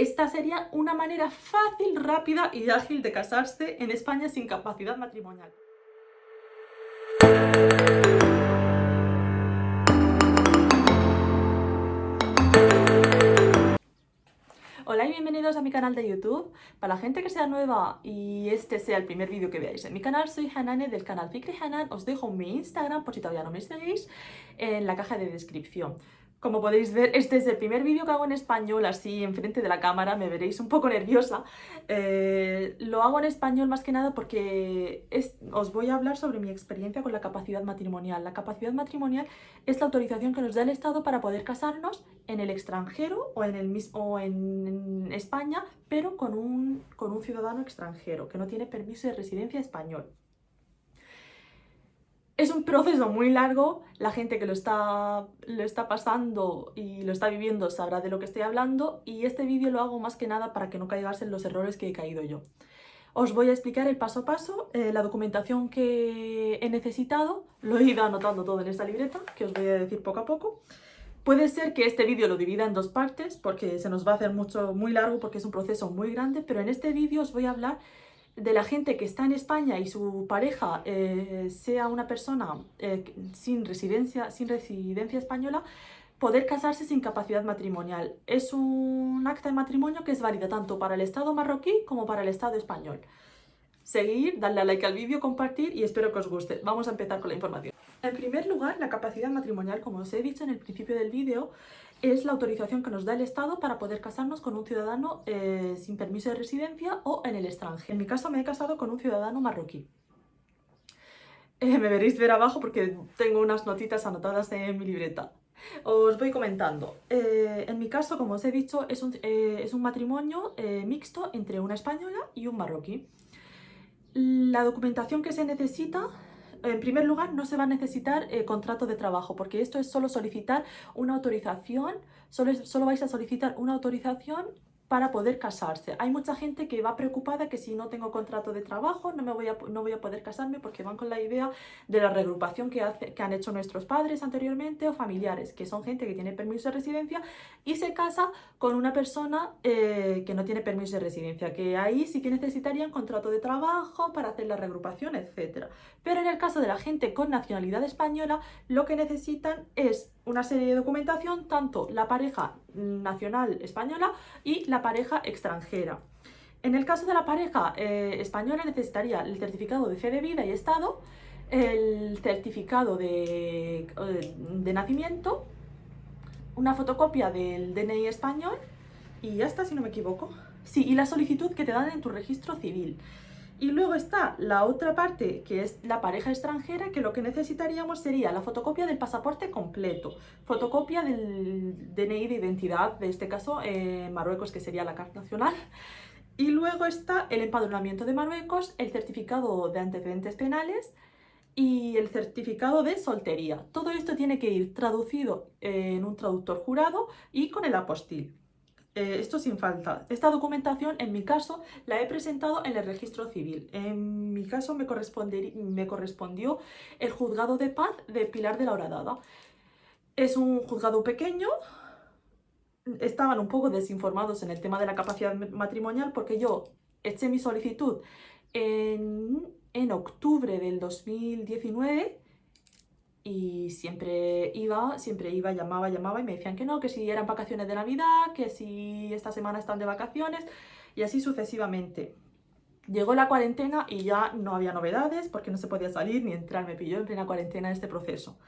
Esta sería una manera fácil, rápida y ágil de casarse en España sin capacidad matrimonial. Hola y bienvenidos a mi canal de YouTube. Para la gente que sea nueva y este sea el primer vídeo que veáis en mi canal, soy Hanane del canal Fikri Hanan. Os dejo mi Instagram por si todavía no me seguís en la caja de descripción. Como podéis ver, este es el primer vídeo que hago en español, así enfrente de la cámara, me veréis un poco nerviosa. Lo hago en español más que nada porque os voy a hablar sobre mi experiencia con la capacidad matrimonial. La capacidad matrimonial es la autorización que nos da el Estado para poder casarnos en el extranjero o en España, pero con un ciudadano extranjero que no tiene permiso de residencia español. Es un proceso muy largo, la gente que lo está pasando y lo está viviendo sabrá de lo que estoy hablando, y este vídeo lo hago más que nada para que no caigáis en los errores que he caído yo. Os voy a explicar el paso a paso, la documentación que he necesitado, lo he ido anotando todo en esta libreta, que os voy a decir poco a poco. Puede ser que este vídeo lo divida en dos partes, porque se nos va a hacer muy largo, porque es un proceso muy grande, pero en este vídeo os voy a hablar de la gente que está en España y su pareja sea una persona sin residencia española, poder casarse sin capacidad matrimonial. Es un acta de matrimonio que es válida tanto para el Estado marroquí como para el Estado español. Seguir, darle a like al vídeo, compartir y espero que os guste. Vamos a empezar con la información. En primer lugar, la capacidad matrimonial, como os he dicho en el principio del vídeo, es la autorización que nos da el Estado para poder casarnos con un ciudadano sin permiso de residencia o en el extranjero. En mi caso me he casado con un ciudadano marroquí. Me veréis ver abajo porque tengo unas notitas anotadas en mi libreta. Os voy comentando. En mi caso, como os he dicho, es un matrimonio mixto entre una española y un marroquí. La documentación que se necesita, en primer lugar, no se va a necesitar contrato de trabajo, porque esto es solo solicitar una autorización, solo vais a solicitar una autorización para poder casarse. Hay mucha gente que va preocupada que si no tengo contrato de trabajo no voy a poder casarme, porque van con la idea de la reagrupación que han hecho nuestros padres anteriormente o familiares, que son gente que tiene permiso de residencia y se casa con una persona que no tiene permiso de residencia, que ahí sí que necesitarían contrato de trabajo para hacer la reagrupación, etc. Pero en el caso de la gente con nacionalidad española, lo que necesitan es una serie de documentación, tanto la pareja nacional española y la pareja extranjera. En el caso de la pareja española necesitaría el certificado de fe de vida y estado, el certificado de nacimiento, una fotocopia del DNI español y ya está, si no me equivoco. Sí, y la solicitud que te dan en tu registro civil. Y luego está la otra parte, que es la pareja extranjera, que lo que necesitaríamos sería la fotocopia del pasaporte completo, fotocopia del DNI de identidad, de este caso Marruecos, que sería la carta nacional. Y luego está el empadronamiento de Marruecos, el certificado de antecedentes penales y el certificado de soltería. Todo esto tiene que ir traducido en un traductor jurado y con el apostil. Esto sin falta. Esta documentación, en mi caso, la he presentado en el registro civil. En mi caso me correspondió el juzgado de paz de Pilar de la Horadada. Es un juzgado pequeño. Estaban un poco desinformados en el tema de la capacidad matrimonial, porque yo eché mi solicitud en octubre del 2019 y siempre iba, llamaba y me decían que no, que si eran vacaciones de Navidad, que si esta semana están de vacaciones y así sucesivamente. Llegó la cuarentena y ya no había novedades porque no se podía salir ni entrar, me pilló en plena cuarentena este proceso.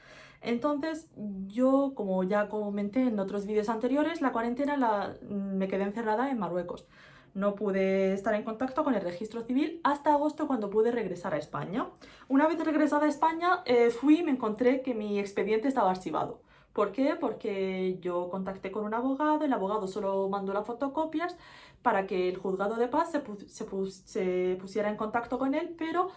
Entonces yo, como ya comenté en otros vídeos anteriores, la cuarentena me quedé encerrada en Marruecos. No pude estar en contacto con el registro civil hasta agosto, cuando pude regresar a España. Una vez regresada a España, fui y me encontré que mi expediente estaba archivado. ¿Por qué? Porque yo contacté con un abogado, el abogado solo mandó las fotocopias para que el juzgado de paz se pusiera en contacto con él, pero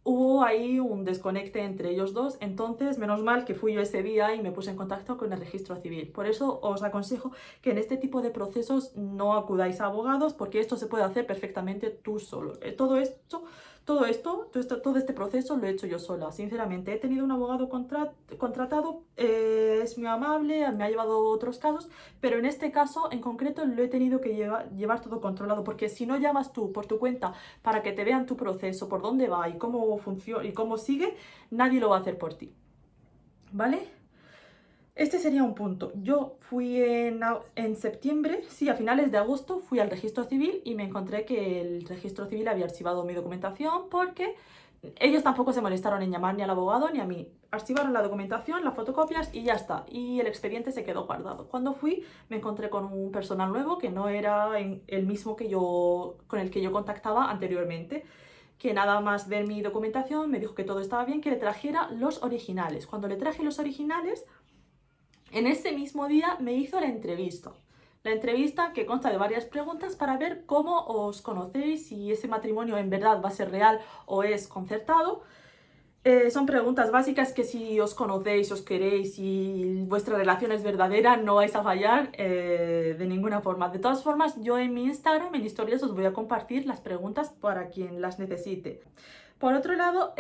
hubo ahí un desconecte entre ellos dos, entonces menos mal que fui yo ese día y me puse en contacto con el registro civil. Por eso os aconsejo que en este tipo de procesos no acudáis a abogados, porque esto se puede hacer perfectamente tú solo. Todo este proceso lo he hecho yo sola, sinceramente. He tenido un abogado contratado, es muy amable, me ha llevado otros casos, pero en este caso en concreto lo he tenido que llevar todo controlado, porque si no llamas tú por tu cuenta para que te vean tu proceso, por dónde va y cómo funciona y cómo sigue, nadie lo va a hacer por ti, ¿vale? Este sería un punto. Yo fui en septiembre, sí, a finales de agosto, fui al registro civil y me encontré que el registro civil había archivado mi documentación porque ellos tampoco se molestaron en llamar ni al abogado ni a mí. Archivaron la documentación, las fotocopias y ya está. Y el expediente se quedó guardado. Cuando fui me encontré con un personal nuevo que no era el mismo con el que yo contactaba anteriormente, que nada más ver mi documentación me dijo que todo estaba bien, que le trajera los originales. Cuando le traje los originales, en ese mismo día me hizo la entrevista. La entrevista que consta de varias preguntas para ver cómo os conocéis, si ese matrimonio en verdad va a ser real o es concertado. Son preguntas básicas que si os conocéis, os queréis y vuestra relación es verdadera, no vais a fallar de ninguna forma. De todas formas, yo en mi Instagram, en historias, os voy a compartir las preguntas para quien las necesite. Por otro lado,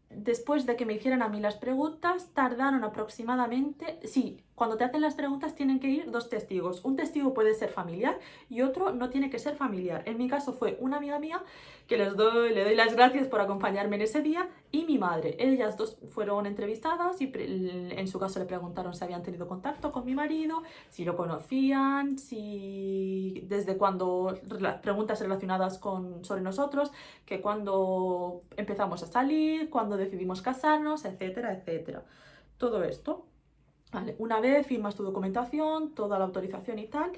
después de que me hicieran a mí las preguntas, tardaron aproximadamente, sí, cuando te hacen las preguntas tienen que ir dos testigos. Un testigo puede ser familiar y otro no tiene que ser familiar. En mi caso fue una amiga mía, que le doy las gracias por acompañarme en ese día, y mi madre. Ellas dos fueron entrevistadas y en su caso le preguntaron si habían tenido contacto con mi marido, si lo conocían, si desde cuándo, preguntas relacionadas sobre nosotros, que cuando empezamos a salir, cuando decidimos casarnos, etcétera, etcétera. Todo esto. Vale, una vez firmas tu documentación, toda la autorización y tal,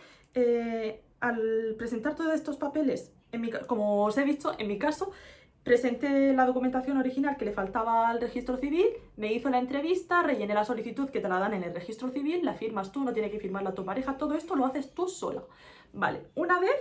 al presentar todos estos papeles, como os he dicho, en mi caso, presenté la documentación original que le faltaba al registro civil, me hizo la entrevista, rellené la solicitud que te la dan en el registro civil, la firmas tú, no tiene que firmarla tu pareja, todo esto lo haces tú sola. Vale, una vez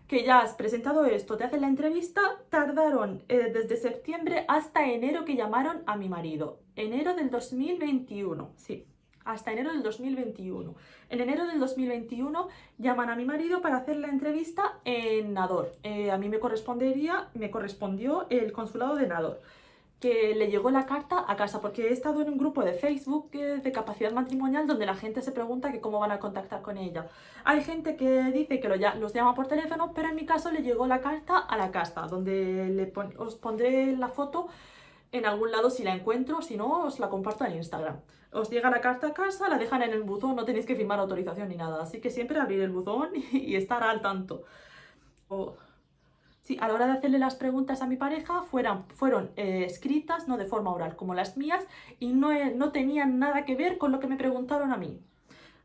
que ya has presentado esto, te hacen la entrevista, tardaron desde septiembre hasta enero que llamaron a mi marido. Enero del 2021, sí, hasta enero del 2021. En enero del 2021 llaman a mi marido para hacer la entrevista en Nador. A mí me correspondió el consulado de Nador, que le llegó la carta a casa, porque he estado en un grupo de Facebook de capacidad matrimonial donde la gente se pregunta que cómo van a contactar con ella. Hay gente que dice que los llama por teléfono, pero en mi caso le llegó la carta a la casa, donde os pondré la foto en algún lado si la encuentro, si no os la comparto en Instagram. Os llega la carta a casa, la dejan en el buzón, no tenéis que firmar autorización ni nada, así que siempre abrir el buzón y estar al tanto. Sí, a la hora de hacerle las preguntas a mi pareja fueron escritas, no de forma oral como las mías, y no tenían nada que ver con lo que me preguntaron a mí.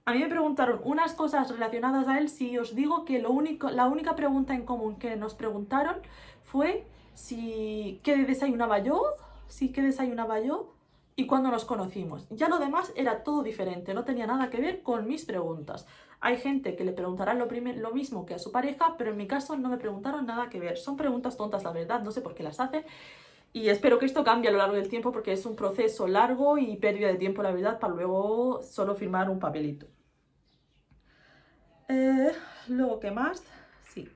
A mí me preguntaron unas cosas relacionadas a él, si os digo que la única pregunta en común que nos preguntaron fue qué desayunaba yo, qué desayunaba yo y cuándo nos conocimos. Ya lo demás era todo diferente, no tenía nada que ver con mis preguntas. Hay gente que le preguntará lo mismo que a su pareja, pero en mi caso no me preguntaron nada que ver. Son preguntas tontas, la verdad, no sé por qué las hacen. Y espero que esto cambie a lo largo del tiempo, porque es un proceso largo y pérdida de tiempo, la verdad, para luego solo firmar un papelito. Luego, ¿qué más? Sí.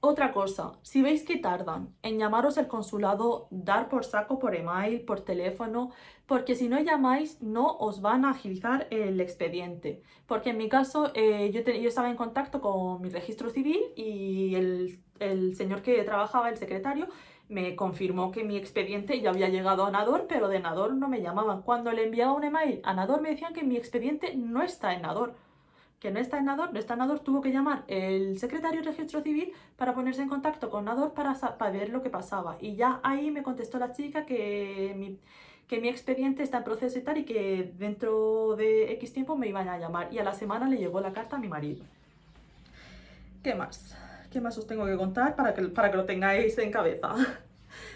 Otra cosa, si veis que tardan en llamaros el consulado, dar por saco por email, por teléfono, porque si no llamáis no os van a agilizar el expediente. Porque en mi caso yo estaba en contacto con mi registro civil y el señor que trabajaba, el secretario, me confirmó que mi expediente ya había llegado a Nador, pero de Nador no me llamaban. Cuando le enviaba un email a Nador me decían que mi expediente no está en Nador. Que no está en Nador, tuvo que llamar el secretario de registro civil para ponerse en contacto con Nador para ver lo que pasaba. Y ya ahí me contestó la chica que mi expediente está en proceso y tal, y que dentro de X tiempo me iban a llamar. Y a la semana le llegó la carta a mi marido. ¿Qué más? ¿Qué más os tengo que contar para que lo tengáis en cabeza?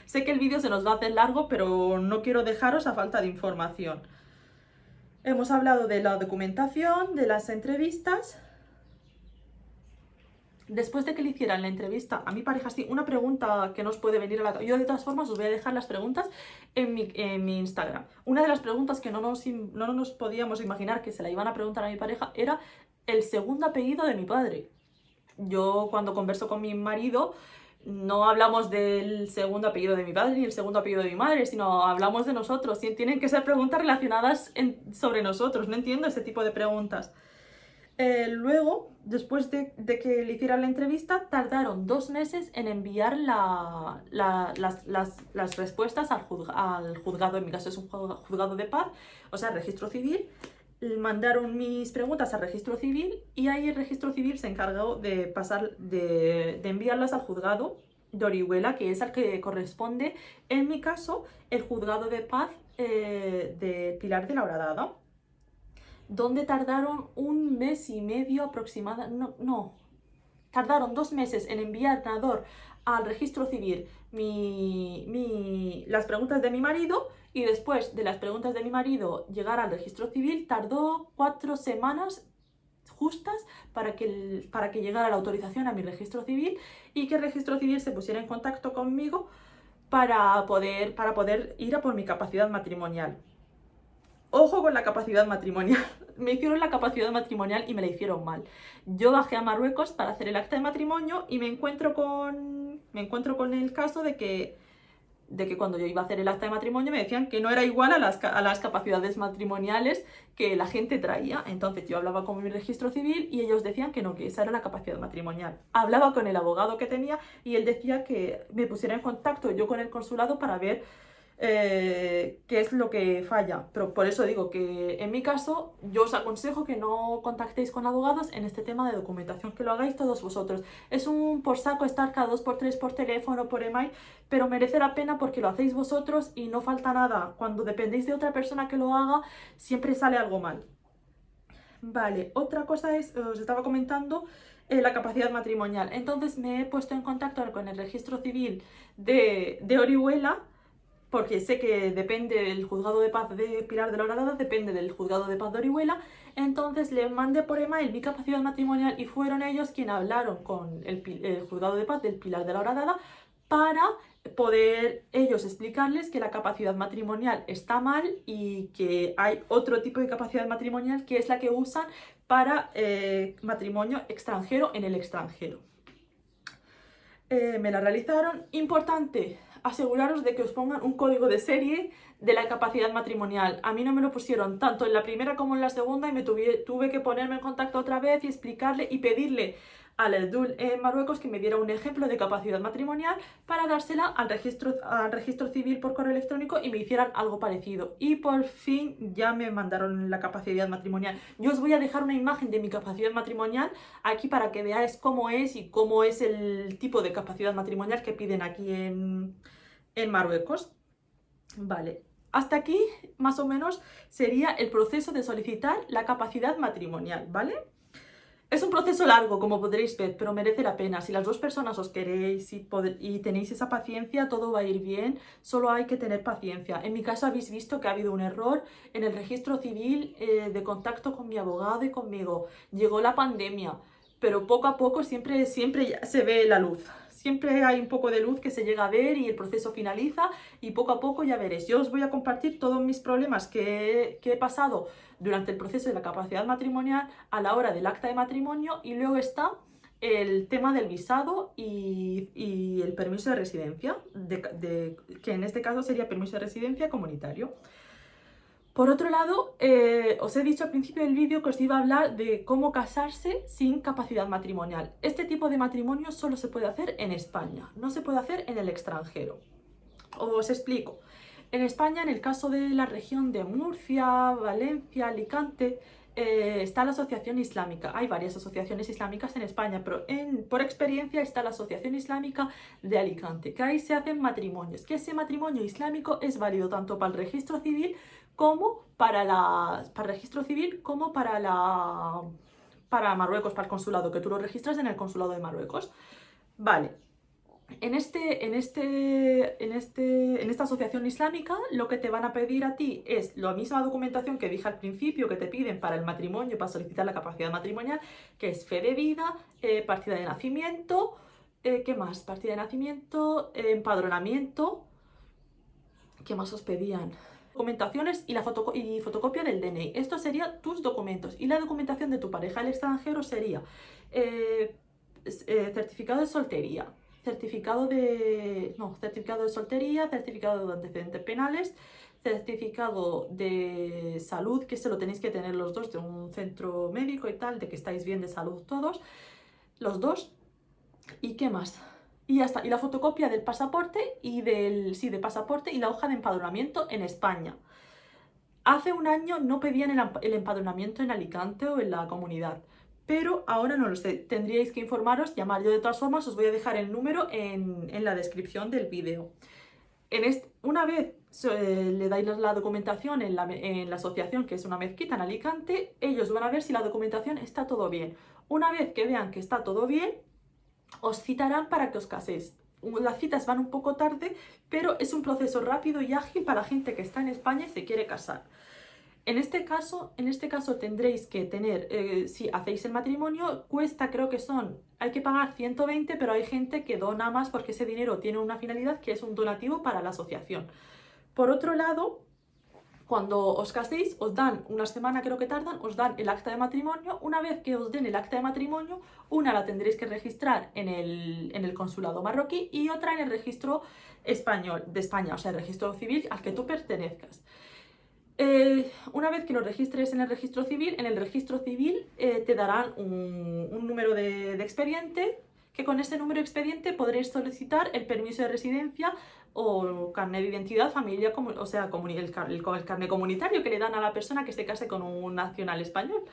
Sé que el vídeo se nos va a hacer largo, pero no quiero dejaros a falta de información. Hemos hablado de la documentación, de las entrevistas. Después de que le hicieran la entrevista a mi pareja, sí, una pregunta que nos puede venir a la... Yo de todas formas os voy a dejar las preguntas en mi Instagram. Una de las preguntas que no nos podíamos imaginar que se la iban a preguntar a mi pareja era el segundo apellido de mi padre. Yo cuando converso con mi marido no hablamos del segundo apellido de mi padre ni el segundo apellido de mi madre, sino hablamos de nosotros. Tienen que ser preguntas relacionadas sobre nosotros. No entiendo ese tipo de preguntas. Luego, después de que le hicieran la entrevista, tardaron 2 meses en enviar las respuestas al juzgado. En mi caso es un juzgado de paz, o sea, registro civil. Mandaron mis preguntas al registro civil y ahí el registro civil se encargó de enviarlas al juzgado de Orihuela, que es al que corresponde, en mi caso, el juzgado de paz de Pilar de la Horadada, donde tardaron 1 mes y medio aproximadamente, tardaron 2 meses en enviar al registro civil las preguntas de mi marido, y después de las preguntas de mi marido llegar al registro civil tardó 4 semanas justas para que llegara la autorización a mi registro civil y que el registro civil se pusiera en contacto conmigo para poder ir a por mi capacidad matrimonial. Ojo con la capacidad matrimonial. Me hicieron la capacidad matrimonial y me la hicieron mal. Yo bajé a Marruecos para hacer el acta de matrimonio y me encuentro con el caso de que cuando yo iba a hacer el acta de matrimonio me decían que no era igual a las capacidades matrimoniales que la gente traía. Entonces yo hablaba con mi registro civil y ellos decían que no, que esa era la capacidad matrimonial. Hablaba con el abogado que tenía y él decía que me pusiera en contacto yo con el consulado para ver qué es lo que falla. Pero por eso digo que en mi caso yo os aconsejo que no contactéis con abogados en este tema de documentación, que lo hagáis todos vosotros. Es un por saco estar cada 2x3 por teléfono, por email, pero merece la pena porque lo hacéis vosotros y no falta nada. Cuando dependéis de otra persona que lo haga, siempre sale algo mal. Vale, otra cosa es, os estaba comentando, la capacidad matrimonial. Entonces me he puesto en contacto con el registro civil de Orihuela, porque sé que depende del juzgado de paz de Pilar de la Horadada, depende del juzgado de paz de Orihuela. Entonces le mandé por email mi capacidad matrimonial y fueron ellos quienes hablaron con el juzgado de paz del Pilar de la Horadada para poder ellos explicarles que la capacidad matrimonial está mal y que hay otro tipo de capacidad matrimonial que es la que usan para matrimonio extranjero en el extranjero. Me la realizaron. Importante, aseguraros de que os pongan un código de serie de la capacidad matrimonial. A mí no me lo pusieron tanto en la primera como en la segunda y me tuve que ponerme en contacto otra vez y explicarle y pedirle al EDUL en Marruecos que me diera un ejemplo de capacidad matrimonial para dársela al registro civil por correo electrónico y me hicieran algo parecido. Y por fin ya me mandaron la capacidad matrimonial. Yo os voy a dejar una imagen de mi capacidad matrimonial aquí para que veáis cómo es y cómo es el tipo de capacidad matrimonial que piden aquí en Marruecos. Vale, hasta aquí más o menos sería el proceso de solicitar la capacidad matrimonial, ¿vale? Es un proceso largo, como podréis ver, pero merece la pena. Si las dos personas os queréis y tenéis esa paciencia, todo va a ir bien, solo hay que tener paciencia. En mi caso habéis visto que ha habido un error en el registro civil de contacto con mi abogado y conmigo. Llegó la pandemia, pero poco a poco siempre ya se ve la luz. Siempre hay un poco de luz que se llega a ver y el proceso finaliza y poco a poco ya veréis. Yo os voy a compartir todos mis problemas que he pasado durante el proceso de la capacidad matrimonial a la hora del acta de matrimonio, y luego está el tema del visado y el permiso de residencia, que en este caso sería permiso de residencia comunitario. Por otro lado, os he dicho al principio del vídeo que os iba a hablar de cómo casarse sin capacidad matrimonial. Este tipo de matrimonio solo se puede hacer en España, no se puede hacer en el extranjero. Os explico. En España, en el caso de la región de Murcia, Valencia, Alicante, está la Asociación Islámica. Hay varias asociaciones islámicas en España, pero por experiencia está la Asociación Islámica de Alicante, que ahí se hacen matrimonios, que ese matrimonio islámico es válido tanto para el registro civil como para Marruecos, para el consulado, que tú lo registras en el consulado de Marruecos. Vale. En esta asociación islámica lo que te van a pedir a ti es la misma documentación que dije al principio que te piden para el matrimonio, para solicitar la capacidad matrimonial, que es fe de vida, partida de nacimiento, ¿qué más? Partida de nacimiento, empadronamiento, ¿qué más os pedían? Documentaciones y fotocopia del DNI. Esto serían tus documentos. Y la documentación de tu pareja al extranjero sería eh, certificado de soltería, certificado de soltería, certificado de antecedentes penales, certificado de salud, que se lo tenéis que tener los dos de un centro médico y tal, de que estáis bien de salud todos, los dos. ¿Y qué más? Y ya está. Y la fotocopia del pasaporte y de pasaporte y la hoja de empadronamiento en España. Hace un año no pedían el empadronamiento en Alicante o en la comunidad, pero ahora no lo sé. Tendríais que informaros, llamar. Yo de todas formas os voy a dejar el número en la descripción del vídeo. Una vez le dais la documentación en la asociación, que es una mezquita en Alicante, ellos van a ver si la documentación está todo bien. Una vez que vean que está todo bien, os citarán para que os caséis. Las citas van un poco tarde, pero es un proceso rápido y ágil para la gente que está en España y se quiere casar. En este caso tendréis que tener, si hacéis el matrimonio, cuesta, creo que hay que pagar 120, pero hay gente que dona más porque ese dinero tiene una finalidad que es un donativo para la asociación. Por otro lado, cuando os caséis, os dan una semana, creo que tardan, os dan el acta de matrimonio. Una vez que os den el acta de matrimonio, una la tendréis que registrar en el consulado marroquí y otra en el registro español de España, o sea, el registro civil al que tú pertenezcas. Una vez que lo registres en el registro civil, te darán un número de expediente, que con ese número de expediente podréis solicitar el permiso de residencia o carnet de identidad, familia, o sea, el carnet comunitario que le dan a la persona que se case con un nacional español.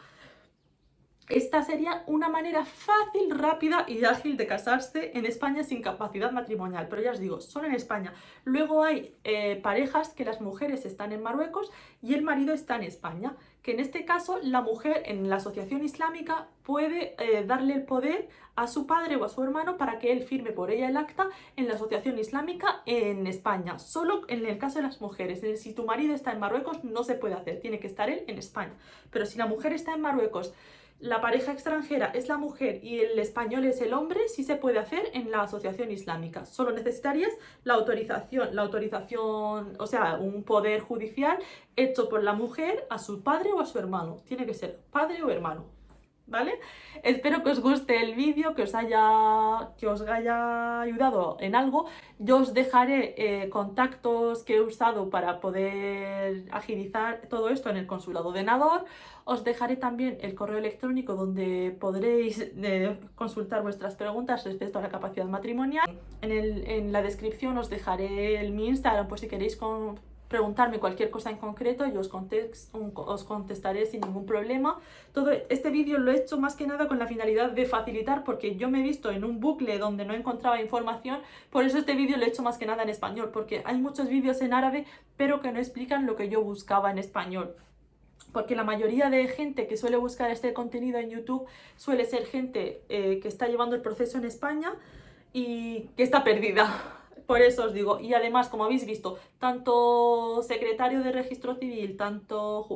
Esta sería una manera fácil, rápida y ágil de casarse en España sin capacidad matrimonial, pero ya os digo, solo en España. Luego hay parejas que las mujeres están en Marruecos y el marido está en España, que en este caso la mujer en la asociación islámica puede darle el poder a su padre o a su hermano para que él firme por ella el acta en la asociación islámica en España. Solo en el caso de las mujeres. Si tu marido está en Marruecos no se puede hacer, tiene que estar él en España. Pero si la mujer está en Marruecos, la pareja extranjera es la mujer y el español es el hombre, sí se puede hacer en la asociación islámica. Solo necesitarías la autorización, o sea, un poder judicial hecho por la mujer a su padre o a su hermano. Tiene que ser padre o hermano, ¿vale? Espero que os guste el vídeo, que os haya ayudado en algo. Yo os dejaré contactos que he usado para poder agilizar todo esto en el consulado de Nador. Os dejaré también el correo electrónico donde podréis consultar vuestras preguntas respecto a la capacidad matrimonial. En la descripción os dejaré mi Instagram, por si queréis preguntarme cualquier cosa en concreto, yo os contestaré sin ningún problema. Todo este vídeo lo he hecho más que nada con la finalidad de facilitar, porque yo me he visto en un bucle donde no encontraba información. Por eso este vídeo lo he hecho más que nada en español, porque hay muchos vídeos en árabe pero que no explican lo que yo buscaba en español. Porque la mayoría de gente que suele buscar este contenido en YouTube suele ser gente que está llevando el proceso en España y que está perdida. Por eso os digo, y además, como habéis visto, tanto secretario de registro civil, tanto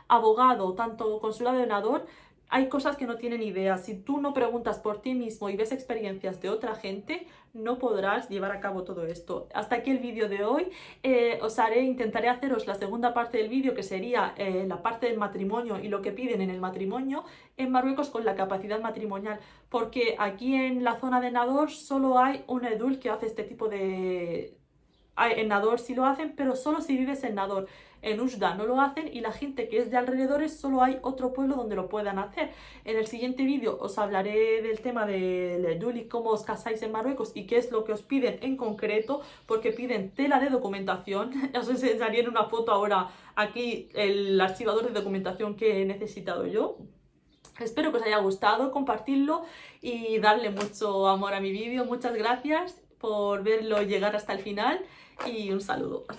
abogado, tanto consulado de Nador, hay cosas que no tienen idea. Si tú no preguntas por ti mismo y ves experiencias de otra gente, no podrás llevar a cabo todo esto. Hasta aquí el vídeo de hoy. Intentaré haceros la segunda parte del vídeo, que sería la parte del matrimonio y lo que piden en el matrimonio en Marruecos con la capacidad matrimonial, porque aquí en la zona de Nador solo hay un edul que hace este tipo de... En Nador sí lo hacen, pero solo si vives en Nador. En Oujda no lo hacen, y la gente que es de alrededores solo hay otro pueblo donde lo puedan hacer. En el siguiente vídeo os hablaré del tema del edul y cómo os casáis en Marruecos y qué es lo que os piden en concreto, porque piden tela de documentación. Os enseñaré en una foto ahora aquí el archivador de documentación que he necesitado yo. Espero que os haya gustado, compartirlo y darle mucho amor a mi vídeo. Muchas gracias por verlo llegar hasta el final y un saludo.